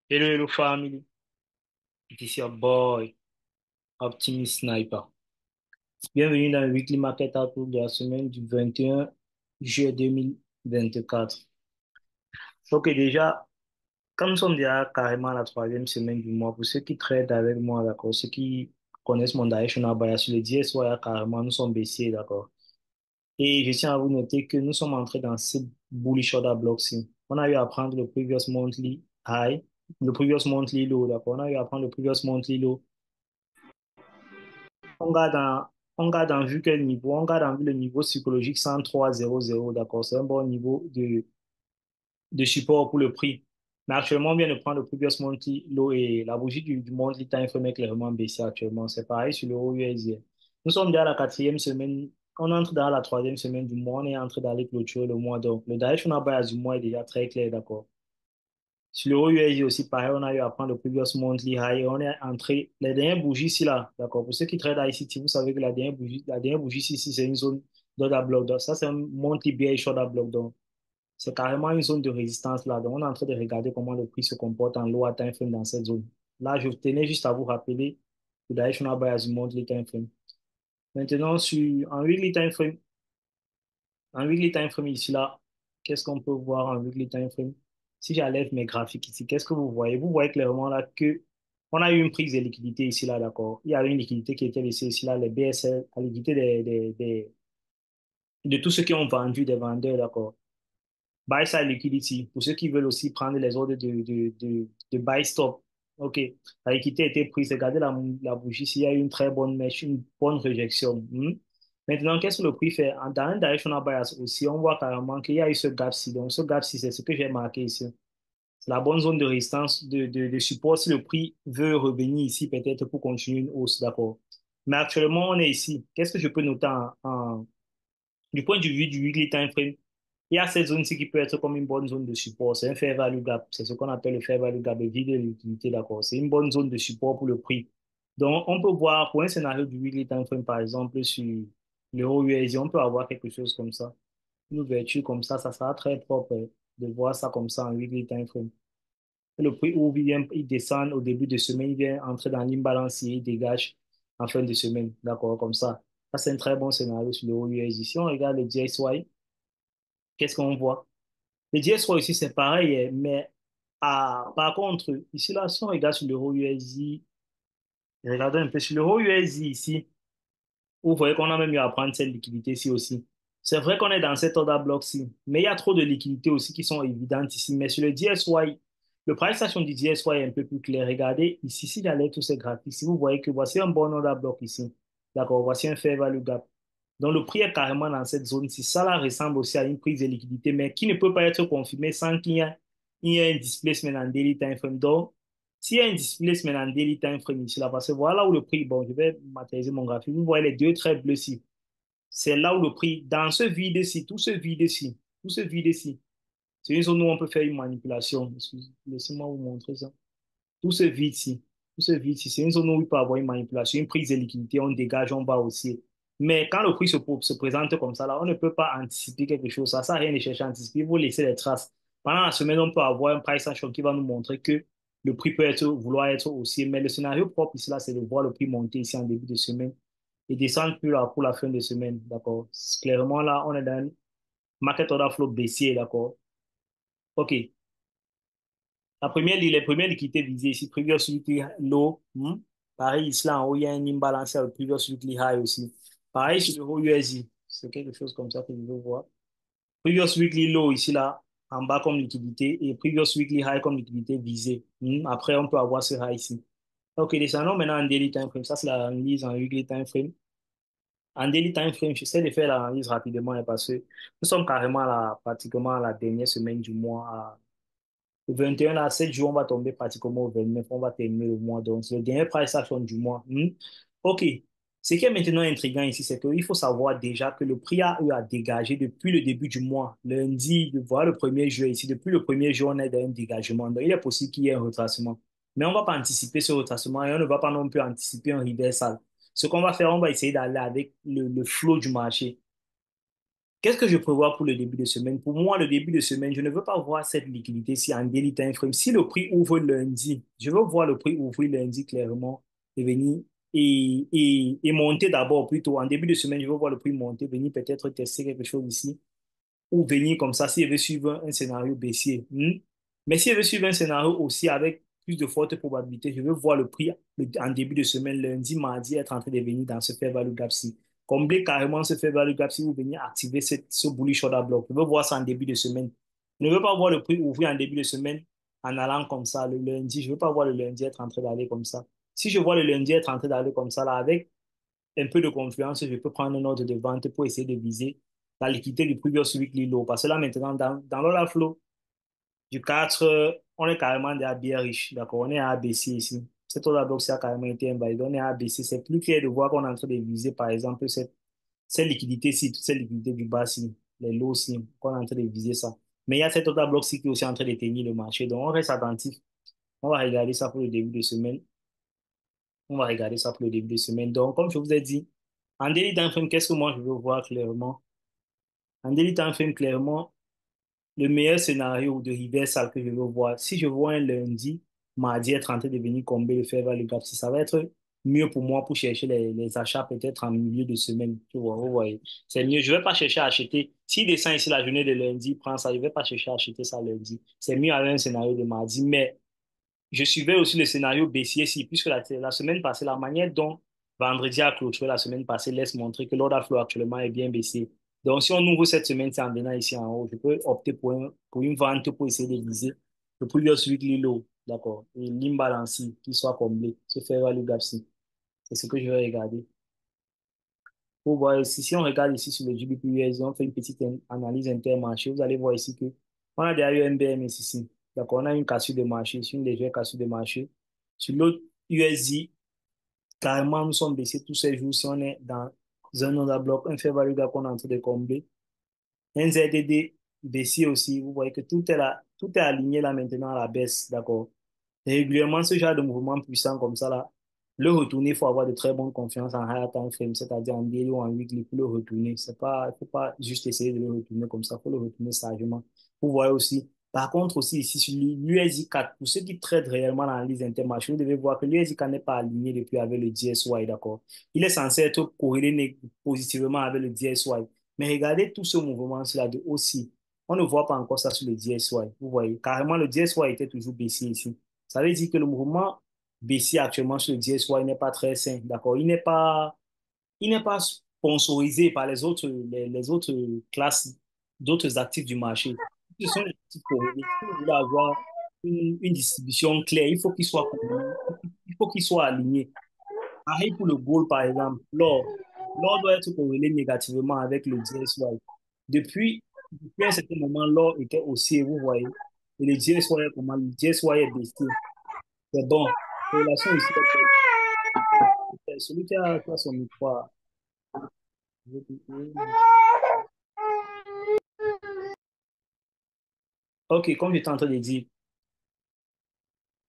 Hello, hello family. It is your boy, Optimist Sniper. Bienvenue dans le Weekly Market Outlook de la semaine du 21 juillet 2024. Ok, déjà, comme nous sommes déjà carrément à la troisième semaine du mois, pour ceux qui traitent avec moi, d'accord, ceux qui connaissent mon directional bias sur le DSY, carrément, nous sommes baissiers, d'accord. Et je tiens à vous noter que nous sommes entrés dans ce bullish order block-ci. On a eu à prendre le previous monthly high, le previous monthly low, d'accord. On a eu à prendre le previous monthly low. On garde on garde en vue quel niveau? On garde en vue le niveau psychologique 103,00, d'accord? C'est un bon niveau de support pour le prix. Mais actuellement, on vient de prendre le previous monthly low et la bougie du monthly time frame est clairement baissée actuellement. C'est pareil sur l'euro USD. Nous sommes déjà à la quatrième semaine. On entre dans la troisième semaine du mois. On est en train d'aller clôturer le mois. Donc, le directional bias du mois est déjà très clair, d'accord? Sur l'euro USD aussi, pareil, on a eu à prendre le previous monthly high et on est entré, les dernières bougies ici, là, d'accord. Pour ceux qui traitent à ICT, vous savez que la dernière bougie ici, c'est une zone d'order block. Donc, ça, c'est un monthly bearish order block. Donc, c'est carrément une zone de résistance là. Donc, on est en train de regarder comment le prix se comporte en lower time frame dans cette zone. Là, je tenais juste à vous rappeler le directional bias du monthly time frame. Maintenant, en weekly time frame ici, là, qu'est-ce qu'on peut voir en weekly time frame? Si j'enlève mes graphiques ici, qu'est-ce que vous voyez? Vous voyez clairement là que on a eu une prise de liquidité ici, là, d'accord? Il y avait une liquidité qui était laissée ici, là, les BSL, la liquidité de tous ceux qui ont vendu, des vendeurs, d'accord? Buy side liquidity, pour ceux qui veulent aussi prendre les ordres de buy stop. OK, la liquidité a été prise. Regardez la bougie, s'il y a eu une très bonne mèche, une bonne réjection. Maintenant, qu'est-ce que le prix fait? Dans un directional bias aussi, on voit carrément qu'il y a eu ce gap-ci. Donc, ce gap-ci, c'est ce que j'ai marqué ici. C'est la bonne zone de résistance, de support si le prix veut revenir ici, peut-être pour continuer une hausse, d'accord. Mais actuellement, on est ici. Qu'est-ce que je peux noter du point de vue du weekly time frame? Il y a cette zone-ci qui peut être comme une bonne zone de support. C'est un fair value gap. C'est ce qu'on appelle le fair value gap, le vide de l'utilité, d'accord. C'est une bonne zone de support pour le prix. Donc, on peut voir, pour un scénario du weekly time frame, par exemple, sur l'euro USD, on peut avoir quelque chose comme ça. Une ouverture comme ça sera très propre de voir ça comme ça en weekly time frame. Le prix ouvre, il descend au début de semaine, il vient entrer dans l'imbalance et il dégage en fin de semaine, d'accord, comme ça. Ça, c'est un très bon scénario sur l'euro USD. Si on regarde le DXY, qu'est-ce qu'on voit? Le DXY aussi, c'est pareil, mais par contre, ici, là, si on regarde sur l'euro USD, regardons un peu sur l'euro USD ici, vous voyez qu'on a même eu à prendre cette liquidité ici aussi. C'est vrai qu'on est dans cet order block-ci, mais il y a trop de liquidités aussi qui sont évidentes ici. Mais sur le DSY, le price action du DSY est un peu plus clair. Regardez, ici, si j'allais tous ces graphiques, si vous voyez que voici un bon order block ici. D'accord, voici un fair value gap. Donc le prix est carrément dans cette zone-ci. Ça là ressemble aussi à une prise de liquidité, mais qui ne peut pas être confirmée sans il y ait un displacement en daily time frame. Donc, s'il y a un displacement en daily time frame ici, là, parce que voilà où le prix, bon, je vais matérialiser mon graphique. Vous voyez les deux traits bleus ici. C'est là où le prix, dans ce vide-ci, tout ce vide-ci, tout ce vide-ci, c'est une zone où on peut faire une manipulation. Laissez-moi vous montrer ça. Tout ce vide-ci, tout ce vide-ci, c'est une zone où il peut y avoir une manipulation, une prise de liquidité, on dégage, on va aussi. Mais quand le prix se présente comme ça, là, on ne peut pas anticiper quelque chose. Ça sert à rien de chercher à anticiper. Il faut laisser les traces. Pendant la semaine, on peut avoir un price action qui va nous montrer que le prix peut vouloir être haussier. Mais le scénario propre ici, là, c'est de voir le prix monter ici en début de semaine et descendre plus là pour la fin de semaine. D'accord? Clairement, là, on est dans un market order flow baissier. D'accord? OK. Les premières liquidités visées ici, previous weekly low, pareil, ici là en haut, il y a un imbalance avec previous weekly high aussi. Pareil sur l'euro USD, c'est quelque chose comme ça que je veux voir. Previous weekly low ici là, en bas comme liquidité, et previous weekly high comme liquidité visée. Après, on peut avoir ce high ici. Ok, descendons maintenant en daily time frame. Ça, c'est l'analyse en weekly time frame. En daily time frame, j'essaie de faire l'analyse rapidement parce que nous sommes carrément pratiquement à la dernière semaine du mois. Le 21, là, 7 jours, on va tomber pratiquement au 29, on va terminer le mois. Donc, c'est le dernier price action du mois. OK. Ce qui est maintenant intriguant ici, c'est qu'il faut savoir déjà que le prix a eu à dégager depuis le début du mois. Lundi, voir le premier jour ici, depuis le premier jour, on est dans un dégagement. Donc, il est possible qu'il y ait un retracement. Mais on ne va pas anticiper ce retracement et on ne va pas non plus anticiper un reversal. Ce qu'on va faire, on va essayer d'aller avec le flow du marché. Qu'est-ce que je prévois pour le début de semaine? Pour moi, le début de semaine, je ne veux pas voir cette liquidité si en daily time frame. Si le prix ouvre lundi, je veux voir le prix ouvrir lundi clairement et venir et monter d'abord plutôt. En début de semaine, je veux voir le prix monter, venir peut-être tester quelque chose ici ou venir comme ça s'il veut suivre un scénario baissier. Mais s'il veut suivre un scénario aussi avec plus de fortes probabilités, je veux voir le prix en début de semaine, lundi, mardi, être en train de venir dans ce fair value gap-ci. Combler carrément ce fair value gap-ci ou venir activer ce bullish order block. Je veux voir ça en début de semaine. Je ne veux pas voir le prix ouvrir en début de semaine en allant comme ça le lundi. Je ne veux pas voir le lundi être en train d'aller comme ça. Si je vois le lundi être en train d'aller comme ça, là, avec un peu de confiance, je peux prendre un ordre de vente pour essayer de viser la liquidité du previous weekly low. Parce que là, maintenant, dans l'order flow du 4, on est carrément déjà bien riche. D'accord? On est à ABC ici. Cet order block, ça a carrément été invalidé. On est à ABC. C'est plus clair de voir qu'on est en train de viser, par exemple, cette liquidité-ci, toute cette liquidité du bas-ci, les lows-ci, qu'on est en train de viser ça. Mais il y a cet order block-ci qui est aussi en train de tenir le marché. Donc, on reste attentif. On va regarder ça pour le début de semaine. On va regarder ça pour le début de semaine. Donc, comme je vous ai dit, en daily time frame, qu'est-ce que moi je veux voir clairement? En daily time frame, clairement, le meilleur scénario de reversal que je veux voir, si je vois un lundi, mardi être en train de venir combler le fair value gap, si ça va être mieux pour moi pour chercher les achats peut-être en milieu de semaine. Tu vois, vous voyez. C'est mieux. Je ne vais pas chercher à acheter. S'il descend ici la journée de lundi, prend ça, je ne vais pas chercher à acheter ça lundi. C'est mieux avec un scénario de mardi. Mais je suivais aussi le scénario baissier ici, puisque la semaine passée, la manière dont vendredi a clôturé la semaine passée laisse montrer que l'order flow actuellement est bien baissé. Donc, si on ouvre cette semaine, c'est en venant ici en haut, je peux opter pour une vente pour essayer de viser le previous weekly low, d'accord, et l'imbalance qui soit comblé, ce fair value gap-ci. C'est ce que je vais regarder. Pour voir ici, si on regarde ici sur le GBP USD, on fait une petite analyse intermarché, vous allez voir ici que on a derrière un BMS ici. Donc, on a une cassure de marché, une légère cassure de marché. Sur l'autre USD, carrément, nous sommes baissés tous ces jours. Si on est dans un order bloc, un fair value gap qu'on est en train de combler, un ZDD baissier aussi, vous voyez que tout est là, tout est aligné là maintenant à la baisse, d'accord? Régulièrement, ce genre de mouvement puissant comme ça, là, le retourner, il faut avoir de très bonne confiance en higher time frame, c'est-à-dire en daily ou en weekly pour le retourner. C'est pas, il faut pas juste essayer de le retourner comme ça, il faut le retourner sagement. Vous voyez aussi. Par contre, aussi ici sur l'USI4, pour ceux qui traitent réellement l'analyse intermarché, vous devez voir que l'USI4 n'est pas aligné depuis avec le DSY, d'accord? Il est censé être corrélé positivement avec le DSY. Mais regardez tout ce mouvement-là de aussi. On ne voit pas encore ça sur le DSY. Vous voyez, carrément, le DSY était toujours baissier ici. Ça veut dire que le mouvement baissier actuellement sur le DSY n'est pas très sain, d'accord? Il n'est pas sponsorisé par les autres classes, d'autres actifs du marché. Ce sont les actifs corrélés. Si vous voulez avoir une distribution claire, il faut qu'il soit corrélé, il faut qu'il soit aligné. Pareil pour le gold, par exemple. L'or doit être corrélé négativement avec le DSY. Depuis un certain moment, l'or était haussier, vous voyez. Et le DSY est comment? Le DSY est baissé. C'est bon. Relation ici, celui qui a son micro. Ok, comme j'étais en train de dire,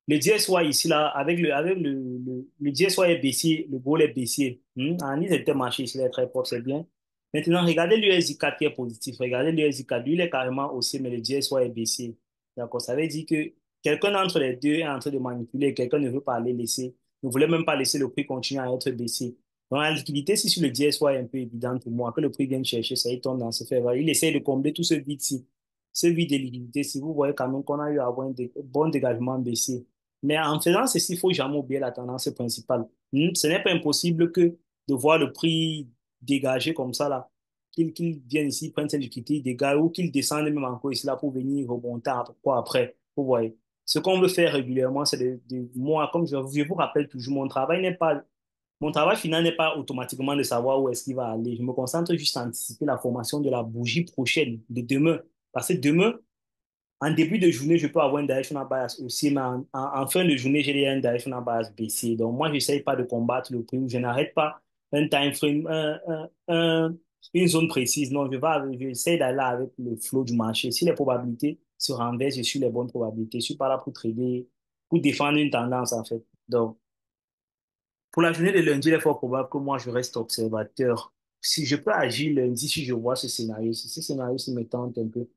le DSY ici, là, le DSY est baissier, le goal est baissier. Analyse intermarché ici, il est très propre, c'est bien. Maintenant, regardez l'USI4 qui est positif. Regardez l'USI4, lui, il est carrément haussier, mais le DSY est baissier. D'accord, ça veut dire que quelqu'un d'entre les deux est en train de manipuler, quelqu'un ne veut pas les laisser, ne voulait même pas laisser le prix continuer à être baissé. Donc, la liquidité, si sur le DSY est un peu évidente pour moi, que le prix vient chercher, ça il tombe dans ce fait. Il essaie de combler tout ce vide-ci, ce vide de liquidité. Si vous voyez quand même qu'on a eu à avoir un bon dégagement baissé. Mais en faisant ceci, il ne faut jamais oublier la tendance principale. Ce n'est pas impossible que de voir le prix dégagé comme ça, là, qu'il vienne ici, prenne cette liquidité, dégage, ou qu'il descende même encore ici, là, pour venir rebondir quoi après. Vous voyez. Ce qu'on veut faire régulièrement, c'est moi, comme je vous rappelle toujours, mon travail final n'est pas automatiquement de savoir où est-ce qu'il va aller. Je me concentre juste à anticiper la formation de la bougie prochaine, de demain. Parce que demain, en début de journée, je peux avoir une directional bias aussi, mais en fin de journée, j'ai une directional bias baissier. Donc, moi, je n'essaye pas de combattre le prix. Je n'arrête pas un time frame, une zone précise. Non, j'essaie d'aller avec le flow du marché. Si les probabilités se renversent, je suis les bonnes probabilités. Je suis pas là pour trader, pour défendre une tendance, en fait. Donc, pour la journée de lundi, il est fort probable que moi, je reste observateur. si je peux agir lundi, si je vois ce scénario, si ce scénario-ci me tente un peu,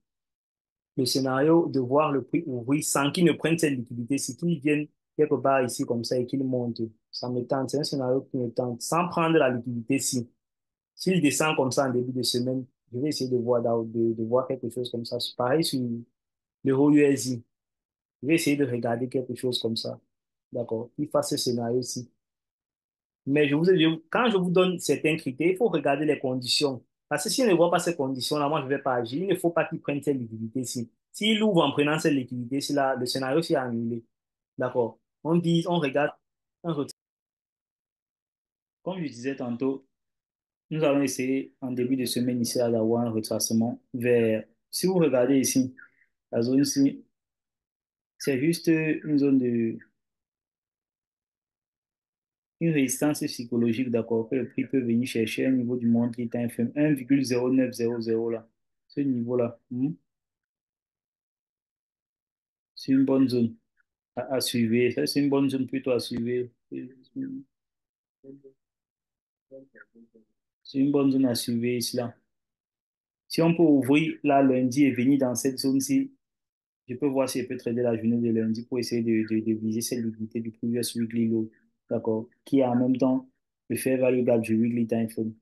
le scénario de voir le prix ouvrir sans qu'ils ne prennent cette liquidité, c'est qu'ils viennent quelque part ici comme ça et qu'ils montent. Ça me tente, c'est un scénario qui me tente. Sans prendre la liquidité, si. S'il descend comme ça en début de semaine, je vais essayer de voir quelque chose comme ça. C'est pareil sur l'euro USD. Je vais essayer de regarder quelque chose comme ça. D'accord? Il fasse ce scénario-ci. Mais quand je vous donne certains critères, il faut regarder les conditions. Parce que s'il ne voit pas ces conditions-là, moi, je ne vais pas agir. Il ne faut pas qu'il prenne cette liquidité-ci. S'il ouvre en prenant cette liquidité-ci, là, le scénario s'est annulé. D'accord? On regarde, comme je disais tantôt, nous allons essayer en début de semaine ici d'avoir un retracement vers, si vous regardez ici, la zone ici, c'est juste une zone une résistance psychologique, d'accord, que le prix peut venir chercher au niveau du montre est infime, 1,0900 là. Ce niveau-là, c'est une bonne zone à suivre. Ça, c'est une bonne zone plutôt à suivre. C'est une bonne zone à suivre ici là. Si on peut ouvrir là lundi et venir dans cette zone-ci, je peux voir si je peux trader la journée de lundi pour essayer de viser cette liquidité du previous weekly low, d'accord, qui est en même temps le fair value gap du weekly time frame.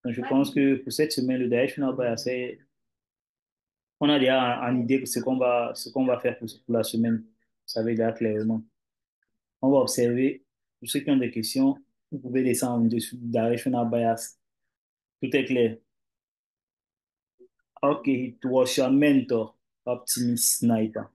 Donc, je pense que pour cette semaine, le directional buy, on a déjà en idée ce qu'on va faire pour la semaine. Vous savez déjà clairement. On va observer. Pour ceux qui ont des questions, vous pouvez descendre en dessous du directional bias. Tout est clair. Ok, it was your mentor, Optimist Sniper.